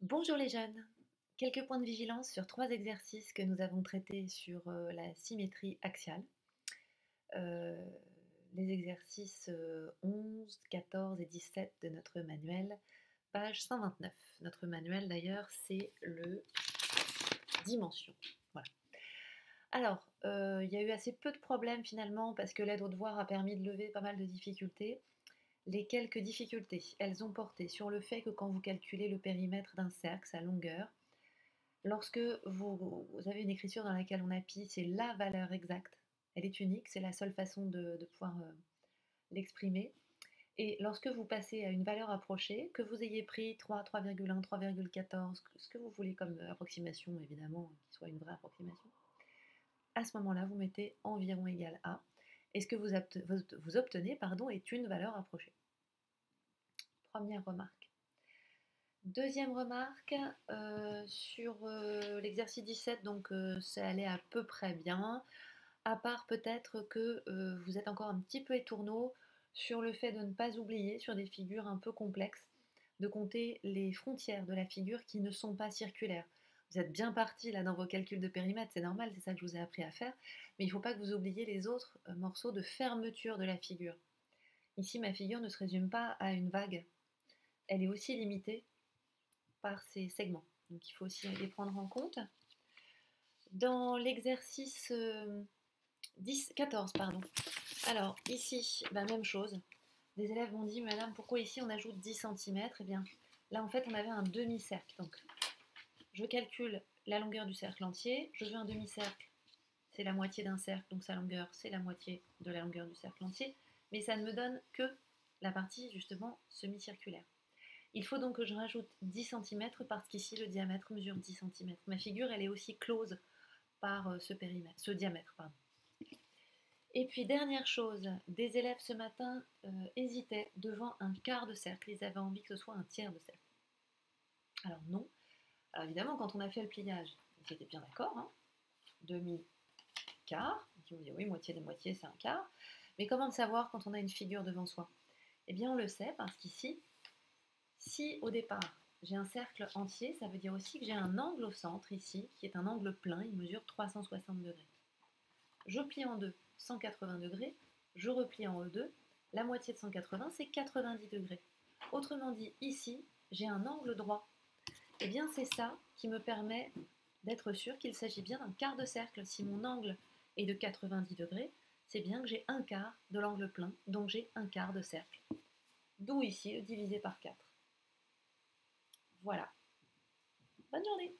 Bonjour les jeunes! Quelques points de vigilance sur trois exercices que nous avons traités sur la symétrie axiale. Euh, les exercices 11, 14 et 17 de notre manuel, page 129. Notre manuel d'ailleurs, c'est le dimension. Voilà. Alors, il y a eu assez peu de problèmes finalement parce que l'aide aux devoirs a permis de lever pas mal de difficultés. Les quelques difficultés, elles ont porté sur le fait que quand vous calculez le périmètre d'un cercle, sa longueur, lorsque vous avez une écriture dans laquelle on appuie, c'est la valeur exacte. Elle est unique, c'est la seule façon de pouvoir l'exprimer. Et lorsque vous passez à une valeur approchée, que vous ayez pris 3, 3,1, 3,14, ce que vous voulez comme approximation, évidemment, qui soit une vraie approximation, à ce moment-là, vous mettez environ égal à. Et ce que vous obtenez est une valeur approchée. Première remarque. Deuxième remarque, sur l'exercice 17, donc ça allait à peu près bien, à part peut-être que vous êtes encore un petit peu étourneau sur le fait de ne pas oublier, sur des figures un peu complexes, de compter les frontières de la figure qui ne sont pas circulaires. Vous êtes bien parti là dans vos calculs de périmètre, c'est normal, c'est ça que je vous ai appris à faire, mais il ne faut pas que vous oubliez les autres morceaux de fermeture de la figure. Ici, ma figure ne se résume pas à une vague, elle est aussi limitée par ces segments. Donc il faut aussi les prendre en compte. Dans l'exercice 14, pardon. Alors ici, même chose. Des élèves m'ont dit, Madame, pourquoi ici on ajoute 10 cm? Eh bien, là en fait on avait un demi-cercle. Donc je calcule la longueur du cercle entier. Je veux un demi-cercle, c'est la moitié d'un cercle, donc sa longueur c'est la moitié de la longueur du cercle entier. Mais ça ne me donne que la partie justement semi-circulaire. Il faut donc que je rajoute 10 cm parce qu'ici le diamètre mesure 10 cm. Ma figure elle est aussi close par ce diamètre. Pardon. Et puis dernière chose, des élèves ce matin hésitaient devant un quart de cercle, ils avaient envie que ce soit un tiers de cercle. Alors non, alors évidemment quand on a fait le pliage, ils étaient bien d'accord, hein, demi-quart, ils dit oui, moitié de moitié c'est un quart, mais comment savoir quand on a une figure devant soi? Eh bien on le sait parce qu'ici, si au départ j'ai un cercle entier, ça veut dire aussi que j'ai un angle au centre ici, qui est un angle plein, il mesure 360 degrés. Je plie en deux 180 degrés, je replie en deux, la moitié de 180 c'est 90 degrés. Autrement dit, ici, j'ai un angle droit. Et bien c'est ça qui me permet d'être sûr qu'il s'agit bien d'un quart de cercle. Si mon angle est de 90 degrés, c'est bien que j'ai un quart de l'angle plein, donc j'ai un quart de cercle. D'où ici le divisé par 4. Voilà. Bonne journée!